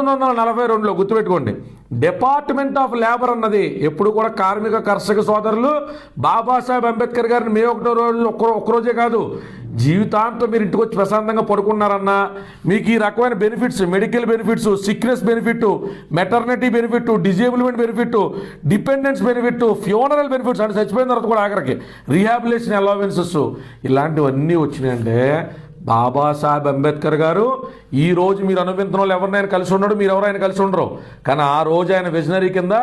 1942లో గుర్తుపెట్టుకోండి, department of labour అన్నది ఎప్పుడు కూడా కార్మిక కర్షక సోదరులు బాబాసాహెబ్ అంబేద్కర్ గారిని మే 1వ రోజు ఒక్కరోజే కాదు, జీవితాంతం మీరు ఇంటికి వచ్చి ప్రశాంతంగా పడుకున్నారన్నా మీకు ఈ రకమైన benefits, medical benefits, sickness benefit, maternity benefit, disablement benefit, dependence benefit, funeral benefits అంటే చచ్చిపోయిన తర్వాత కూడా ఆఖరికి రీహాబిలేషన్ అలవెన్సెస్, ఇలాంటివన్నీ వచ్చినాయంటే బాబాసాహెబ్ అంబేద్కర్ గారు ఈ రోజు మీరు అనుభవించిన వాళ్ళు ఎవరినైనా కలిసి ఉండడు, మీరు ఎవరైనా కలిసి ఉండరు. కానీ ఆ రోజు ఆయన విజనరీ కింద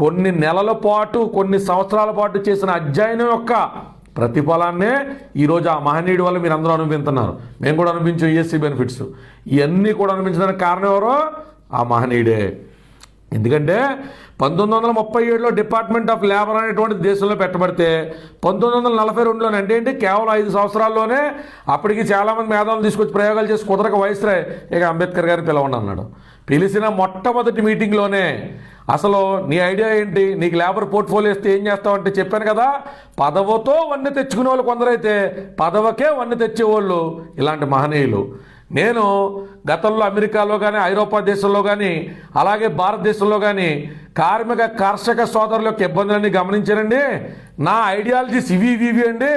కొన్ని నెలల పాటు, కొన్ని సంవత్సరాల పాటు చేసిన అధ్యయనం యొక్క ప్రతిఫలాన్నే ఈరోజు ఆ మహనీయుడి వల్ల మీరు అందరూ అనుభవిస్తున్నారు. మేము కూడా అనుభవించాం ఈఎస్సీ బెనిఫిట్స్. ఇవన్నీ కూడా అనుభవించడానికి కారణం ఎవరో? ఆ మహనీయుడే. ఎందుకంటే 1937లో డిపార్ట్మెంట్ ఆఫ్ లేబర్ అనేటువంటి దేశంలో పెట్టబడితే 1942లోనే, అంటే ఏంటి, కేవలం 5 సంవత్సరాల్లోనే అప్పటికి చాలామంది మేధావులు తీసుకొచ్చి ప్రయోగాలు చేసి కుదరక వయసురాయ్ ఇక అంబేద్కర్ గారిని పిలవండి అన్నాడు. పిలిచిన మొట్టమొదటి మీటింగ్లోనే అసలు నీ ఐడియా ఏంటి, నీకు లేబర్ పోర్ట్ఫోలియో ఇస్తే ఏం చేస్తావు అంటే చెప్పాను కదా, పదవతో వన్నె తెచ్చుకునే వాళ్ళు కొందరైతే పదవకే వన్నె తెచ్చేవాళ్ళు ఇలాంటి మహనీయులు. నేను గతంలో అమెరికాలో కానీ, ఐరోపా దేశంలో కానీ, అలాగే భారతదేశంలో కానీ కార్మిక కర్షక సోదరుల యొక్క ఇబ్బందులన్నీ గమనించానండి. నా ఐడియాలజీస్ ఇవి అండి,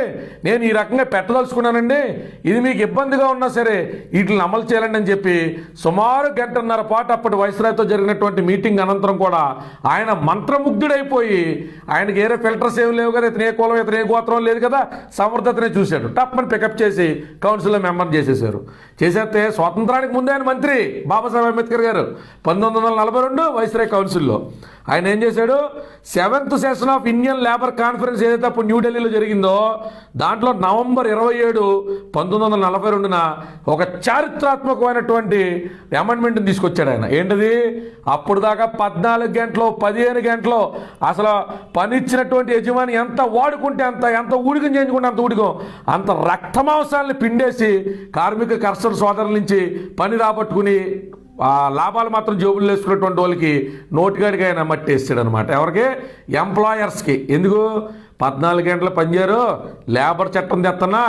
నేను ఈ రకంగా పెట్టదలుచుకున్నానండి, ఇది మీకు ఇబ్బందిగా ఉన్నా సరే వీటిని అమలు చేయాలండి అని చెప్పి సుమారు 1.5 గంటల పాటు అప్పటి వైస్రాయ్తో జరిగినటువంటి మీటింగ్ అనంతరం కూడా ఆయన మంత్రముగ్ధుడైపోయి, ఆయనకి ఏరే ఫిల్టర్స్ ఏమి లేవు కదా, ఇతనే కులం ఇతనే గోత్రం లేదు కదా, సమర్థతనే చూశాడు, టప్మని పికప్ చేసి కౌన్సిల్లో మెంబర్ చేసేసారు. చేసేస్తే స్వాతంత్రానికి ముందే ఆయన మంత్రి బాబాసాహెబ్ అంబేద్కర్ గారు 1942 వైస్రాయ్ కౌన్సిల్లో ఆయన ఏం చేశాడు, 7th session of Indian labour conference ఏదైతే అప్పుడు న్యూఢిల్లీలో జరిగిందో దాంట్లో నవంబర్ 27, 1942న ఒక చారిత్రాత్మకమైనటువంటి అమెండ్మెంట్ని తీసుకొచ్చాడు ఆయన. ఏంటది, అప్పుడు దాకా 14 గంటలు 15 గంటలు అసలు పనిచ్చినటువంటి యజమాని ఎంత వాడుకుంటే అంత, ఎంత ఊడికం చేయించుకుంటే అంత ఊడికం, అంత రక్తమాంసాలని పిండేసి కార్మిక కర్షక సోదరుల నుంచి పని రాబట్టుకుని ఆ లాభాలు మాత్రం జోబులు వేసుకున్నటువంటి వాళ్ళకి నోటిగాడికి ఆయన మట్టేస్తాడు అనమాట. ఎవరికి? ఎంప్లాయర్స్కి. ఎందుకు? 14 గంటలు పనిచేయరు, లేబర్ చట్టం తెస్తున్నా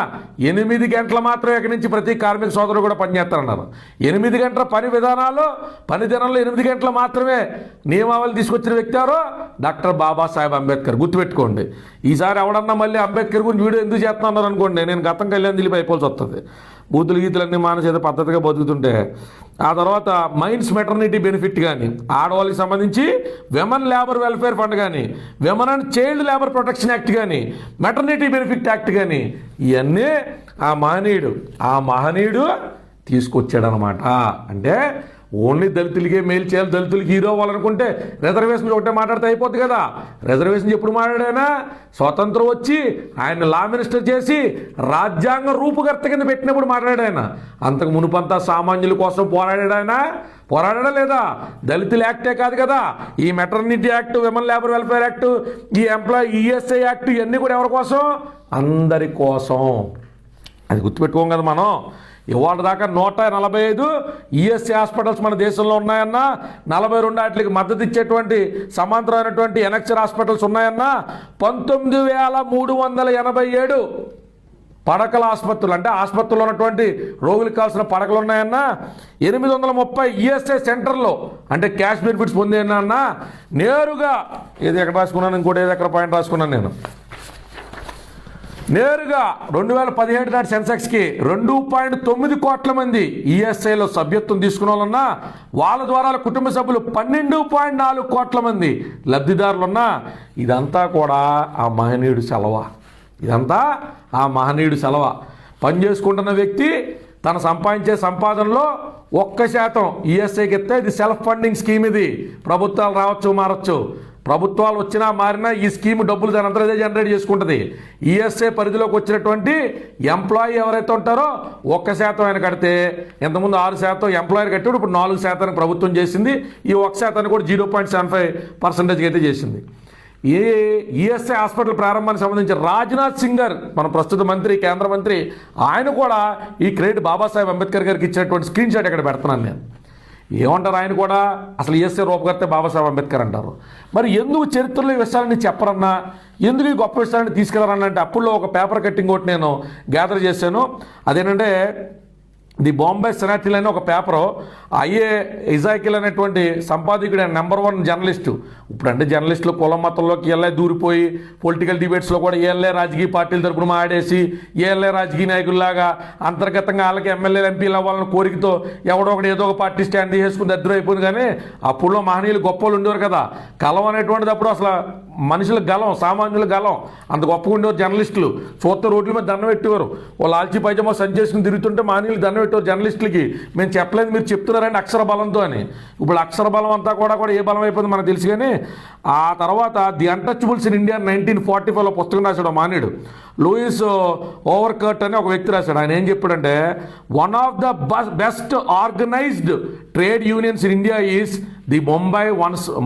8 గంటలు మాత్రం ఇక్కడి నుంచి ప్రతి కార్మిక సోదరుడు కూడా పనిచేస్తారన్నారు. 8 గంటల పని విధానాలు, పని దినంలో 8 గంటలు మాత్రమే నియమావళి తీసుకొచ్చిన వ్యక్తి ఎవరో? డాక్టర్ బాబాసాహెబ్ అంబేద్కర్. గుర్తుపెట్టుకోండి. ఈసారి ఎవడన్నా మళ్ళీ అంబేద్కర్ గురించి వీడియో ఎందుకు చేస్తున్నారు అనుకోండి, నేను గతం కళ్యాణ్ దిలీప్ అయిపోవాల్సి వస్తుంది. బూతులు గీతులన్నీ మానేసేది పద్ధతిగా బతుకుతుంటే. ఆ తర్వాత మైన్స్ మెటర్నిటీ బెనిఫిట్ కానీ, ఆడవాళ్ళకి సంబంధించి విమెన్ లేబర్ వెల్ఫేర్ ఫండ్ కానీ, women and child labour protection act కానీ, మెటర్నిటీ బెనిఫిట్ యాక్ట్ కానీ, ఇవన్నీ ఆ మహనీయుడు తీసుకొచ్చాడనమాట. అంటే ఓన్లీ దళితులకే మేలు చేయాలి, దళితులకి హీరో అవ్వాలనుకుంటే రిజర్వేషన్ ఒకటే మాట్లాడితే అయిపోద్ది కదా. రిజర్వేషన్ ఎప్పుడు మాట్లాడానా? స్వతంత్రం వచ్చి ఆయన లా మినిస్టర్ చేసి రాజ్యాంగ రూపుకర్త కింద పెట్టినప్పుడు మాట్లాడాయన. అంతకు మునుపంతా సామాన్యుల కోసం పోరాడా లేదా? దళితుల యాక్టే కాదు కదా, ఈ maternity act, women labour welfare act, ఈ ఈఎస్ఐ యాక్ట్, ఇవన్నీ కూడా ఎవరి కోసం? అందరి కోసం. అది గుర్తుపెట్టుకోం కదా మనం. ఇవాళ దాకా 145 ఈఎస్ఐ హాస్పిటల్స్ మన దేశంలో ఉన్నాయన్నా, 42 వాటికి మద్దతు ఇచ్చేటువంటి సమాంతరమైనటువంటి ఎనక్చర్ హాస్పిటల్స్ ఉన్నాయన్నా, 19,387 పడకల ఆసుపత్రులు, అంటే ఆసుపత్రుల్లో ఉన్నటువంటి రోగులకు కావాల్సిన పడకలు ఉన్నాయన్నా, 830 ఈఎస్ఐ సెంటర్లో అంటే క్యాష్ బెనిఫిట్స్ పొందేనా. నేరుగా ఏది ఎక్కడ రాసుకున్నాను, ఇంకోటి ఏది ఎక్కడ పాయింట్ రాసుకున్నాను నేను, నేరుగా 2017 నాటి సెన్సెక్స్కి 2.9 కోట్ల మంది ఈఎస్ఐలో సభ్యత్వం తీసుకున్న వాళ్ళన్నా, వాళ్ళ ద్వారా కుటుంబ సభ్యులు 12.4 కోట్ల మంది లబ్ధిదారులున్నా. ఇదంతా కూడా ఆ మహనీయుడు సెలవ. పని చేసుకుంటున్న వ్యక్తి తన సంపాదించే సంపాదనలో 1% ఈఎస్ఐకి ఇస్తే ఇది సెల్ఫ్ ఫండింగ్ స్కీమ్. ఇది ప్రభుత్వాలు రావచ్చు మారచ్చు, ప్రభుత్వాలు వచ్చినా మారినా ఈ స్కీమ్ డబ్బులు దాని అంతా జనరేట్ చేసుకుంటుంది. ఈఎస్ఐ పరిధిలోకి వచ్చినటువంటి ఎంప్లాయీ ఎవరైతే ఉంటారో 1% ఆయన కడితే, ఇంతకుముందు 6% ఎంప్లాయర్ కట్టాడు, ఇప్పుడు 4% ప్రభుత్వం చేసింది. ఈ 1% కూడా 0.75% అయితే చేసింది. ఈ ఈఎస్ఐ హాస్పిటల్ ప్రారంభానికి సంబంధించి రాజ్నాథ్ సింగ్ గారు, మన ప్రస్తుత మంత్రి, కేంద్ర మంత్రి, ఆయన కూడా ఈ క్రెడిట్ బాబాసాహెబ్ అంబేద్కర్ గారికి ఇచ్చినటువంటి స్క్రీన్ షాట్ ఇక్కడ పెడుతున్నాను నేను. ఏమంటారు ఆయన కూడా? అసలు ఈఎస్ఐ రూపకర్తే బాబాసాహెబ్ అంబేద్కర్ అంటారు. మరి ఎందుకు చరిత్రలో ఈ విషయాలని చెప్పరన్నా, ఎందుకు ఈ గొప్ప విషయాన్ని తీసుకెళ్లారన్నా అంటే, అప్పుల్లో ఒక పేపర్ కట్టింగ్ ఒకటి నేను గ్యాదర్ చేశాను. అదేంటంటే ది బాంబే సెనాటిల్ అనే ఒక పేపరు ఐఏ ఇజాకిల్ అనేటువంటి సంపాదకుడు #1 జర్నలిస్టు. ఇప్పుడు అంటే జర్నలిస్టులు కులం మతంలోకి వెళ్ళే దూరిపోయి పొలిటికల్ డిబేట్స్లో కూడా ఏళ్ళే రాజకీయ పార్టీల తరపున ఆడేసి ఏళ్ళే రాజకీయ నాయకుల్లాగా అంతర్గతంగా వాళ్ళకి ఎమ్మెల్యేలు ఎంపీలు అవ్వాలని కోరికతో ఎవడో ఒకటి ఏదో ఒక పార్టీ స్టాండ్ చేసుకుని దగ్గర అయిపోయింది. కానీ అప్పుడులో మహనీయులు గొప్పలు ఉండేవారు కదా. కలం అనేటువంటిది అప్పుడు అసలు మనుషుల గలం, సామాన్యుల గలం, అంత గొప్పగా ఉండేవారు జర్నలిస్టులు. చూస్తే రోడ్ల మీద దండం పెట్టేవారు. వాళ్ళు ఆల్చి పైజమా సంచి చేసుకుని తిరుగుతుంటే మహనీయులు దండం పెట్టేవారు జర్నలిస్టులకి. మేము చెప్పలేదు, మీరు చెప్తున్నారండి అక్షర బలంతో అని. ఇప్పుడు అక్షర బలం అంతా కూడా ఏ బలం అయిపోయింది మనకు తెలుసు. కానీ ఆ తర్వాత ది అన్టచబుల్స్ ఇన్ ఇండియా 1945లో పుస్తకం రాశాడు మానేడు. లూయిస్ ఓవర్కర్ట్ అని ఒక వ్యక్తి రాశాడు. ఆయన ఏం చెప్పాడంటే, one of the best organised trade unions in India is the Mumbai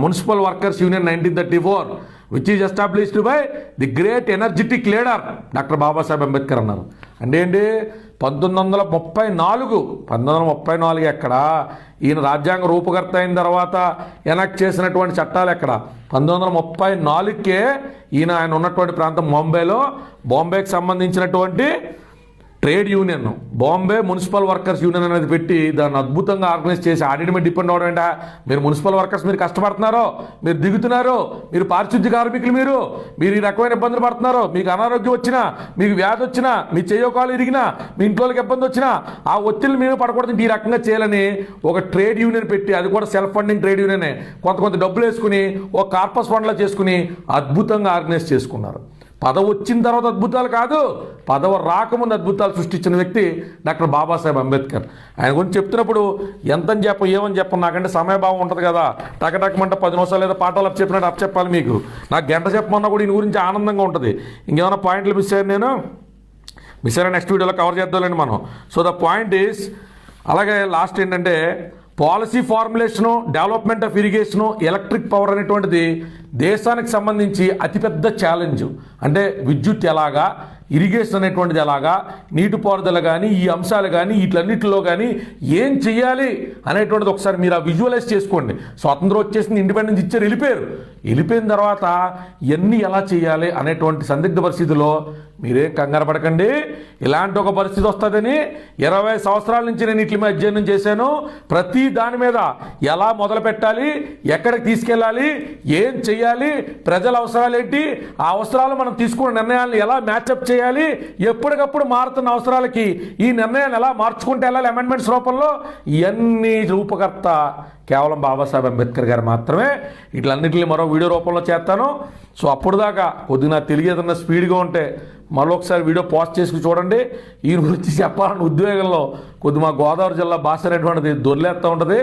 municipal workers union 1934, which is established by the great energetic leader doctor Babasaheb Ambedkar అన్నారు. అంటే ఏంటి, 1934 ఎక్కడ, ఈయన రాజ్యాంగ రూపకర్త అయిన తర్వాత ఎనక్ట్ చేసినటువంటి చట్టాలు ఎక్కడ, 1934కే ఆయన ఉన్నటువంటి ప్రాంతం బాంబేకి సంబంధించినటువంటి trade union, Bombay municipal workers union అనేది పెట్టి దాన్ని అద్భుతంగా ఆర్గనైజ్ చేసి ఆడిట్ మీద డిపెండ్ అవడం ఏంటా. మీరు మున్సిపల్ వర్కర్స్, మీరు కష్టపడుతున్నారో, మీరు దిగుతున్నారో, మీరు పారిశుద్ధ్య కార్మికులు, మీరు ఈ రకమైన ఇబ్బందులు పడుతున్నారో, మీకు అనారోగ్యం వచ్చినా, మీకు వ్యాధి వచ్చినా, మీ చెయ్యోకాలు ఇరిగినా, మీ ఇంట్లోకి ఇబ్బంది వచ్చినా ఆ ఒత్తిళ్ళు మేము పడకూడదు, ఈ రకంగా చేయాలని ఒక ట్రేడ్ యూనియన్ పెట్టి, అది కూడా సెల్ఫ్ ఫండింగ్ ట్రేడ్ యూనియనే, కొంత డబ్బులు వేసుకుని ఒక కార్పస్ ఫండ్లో చేసుకుని అద్భుతంగా ఆర్గనైజ్ చేసుకున్నారు. పదవి వచ్చిన తర్వాత అద్భుతాలు కాదు, పదవి రాకముందు అద్భుతాలు సృష్టించిన వ్యక్తి డాక్టర్ బాబాసాహెబ్ అంబేద్కర్. ఆయన గురించి చెప్తున్నప్పుడు ఎంతని ఏమని చెప్పను, నాకంటే సమయభావం ఉంటుంది కదా. టకటకమంటే 10 నిమిషాలు ఏదో పాఠాలు చెప్పినట్టు చెప్పాలి మీకు. నాకు గంట చెప్పమన్నా కూడా ఈయన గురించి ఆనందంగా ఉంటుంది. ఇంకేమైనా పాయింట్లు మిస్ అయ్యాను నెక్స్ట్ వీడియోలో కవర్ చేద్దామండి మనం. సో ద పాయింట్ ఈస్, అలాగే లాస్ట్ ఏంటంటే policy formulation, development of irrigation, electric power అనేటువంటిది దేశానికి సంబంధించి అతిపెద్ద ఛాలెంజ్. అంటే విద్యుత్ ఎలాగా, ఇరిగేషన్ అనేటువంటిది ఎలాగా, నీటిపారుదల కానీ, ఈ అంశాలు కానీ, వీటిలన్నిటిలో కానీ ఏం చెయ్యాలి అనేటువంటిది ఒకసారి మీరు ఆ విజువలైజ్ చేసుకోండి. స్వాతంత్రం వచ్చేసింది, ఇండిపెండెన్స్ ఇచ్చారు, వెళ్ళిపోయిన తర్వాత ఇవన్నీ ఎలా చేయాలి అనేటువంటి సందిగ్ధ పరిస్థితిలో మీరేం కంగారు పడకండి. ఇలాంటి ఒక పరిస్థితి వస్తుందని 20 సంవత్సరాల నుంచి నేను వీటి మీద అధ్యయనం చేశాను. ప్రతి దాని మీద ఎలా మొదలు పెట్టాలి, ఎక్కడికి తీసుకెళ్ళాలి, ఏం చెయ్యాలి, ప్రజల అవసరాలు ఏంటి, ఆ అవసరాలు మనం తీసుకున్న నిర్ణయాలను ఎలా మ్యాచ్అప్ చేయాలి, ఎప్పటికప్పుడు మారుతున్న అవసరాలకి ఈ నిర్ణయాన్ని ఎలా మార్చుకుంటే వెళ్ళాలి అమెండ్మెంట్స్ రూపంలో, ఇవన్నీ రూపకర్త కేవలం బాబాసాహెబ్ అంబేద్కర్ గారు మాత్రమే. వీటిలన్నింటినీ మరో వీడియో రూపంలో చేస్తాను. సో అప్పుడు దాకా కొద్దిగా నాకు తెలియదన్న స్పీడ్గా ఉంటే మరొకసారి వీడియో పోస్ట్ చేసుకుని చూడండి. ఈయన గురించి చెప్పాలన్న ఉద్వేగంలో కొద్దిగా మా గోదావరి జిల్లా భాష అనేటువంటిది దొర్లేస్తూ ఉంటుంది.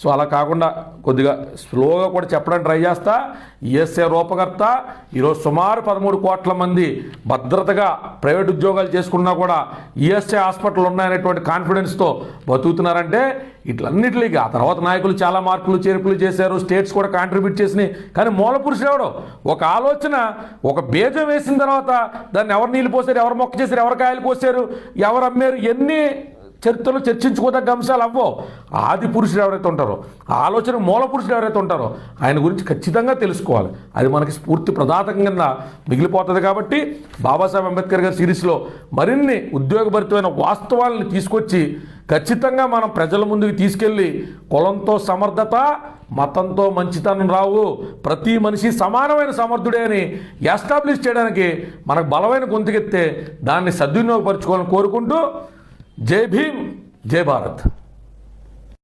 సో అలా కాకుండా కొద్దిగా స్లోగా కూడా చెప్పడానికి ట్రై చేస్తా. ఈఎస్ఐ రూపకర్త ఈరోజు సుమారు 13 కోట్ల మంది భద్రతగా ప్రైవేట్ ఉద్యోగాలు చేసుకున్నా కూడా ఈఎస్ఐ హాస్పిటల్ ఉన్నాయనేటువంటి కాన్ఫిడెన్స్తో బతుకుతున్నారంటే ఇట్లన్నిటికి ఆ తర్వాత నాయకులు చాలా మార్పులు చేర్పులు చేశారు, స్టేట్స్ కూడా కాంట్రిబ్యూట్ చేసినాయి. కానీ మూల పురుషుడు ఎవడో ఒక ఆలోచన, ఒక బీజం వేసిన తర్వాత దాన్ని ఎవరు నీళ్ళు పోసారు, ఎవరు మొక్క చేశారు, ఎవరు కాయలు పోసారు, ఎవరు అమ్మారు, ఎన్ని చరిత్రలో చర్చించుకోదగ్గ అంశాలు అవ్వో. ఆది పురుషుడు ఎవరైతే ఉంటారో, ఆలోచన మూల పురుషుడు ఎవరైతే ఉంటారో ఆయన గురించి ఖచ్చితంగా తెలుసుకోవాలి. అది మనకి స్ఫూర్తి ప్రదాతకంగా మిగిలిపోతుంది. కాబట్టి బాబాసాహెబ్ అంబేద్కర్ గారి సిరీస్లో మరిన్ని ఉద్యోగభరితమైన వాస్తవాలను తీసుకొచ్చి ఖచ్చితంగా మనం ప్రజల ముందుకు తీసుకెళ్ళి కులంతో సమర్థత, మతంతో మంచితనం రావు, ప్రతి మనిషి సమానమైన సమర్థుడే అని ఎస్టాబ్లిష్ చేయడానికి మనకు బలమైన గొంతుకెత్తే దాన్ని సద్వినియోగపరచుకోవాలని కోరుకుంటూ జై భీమ్, జై భారత్.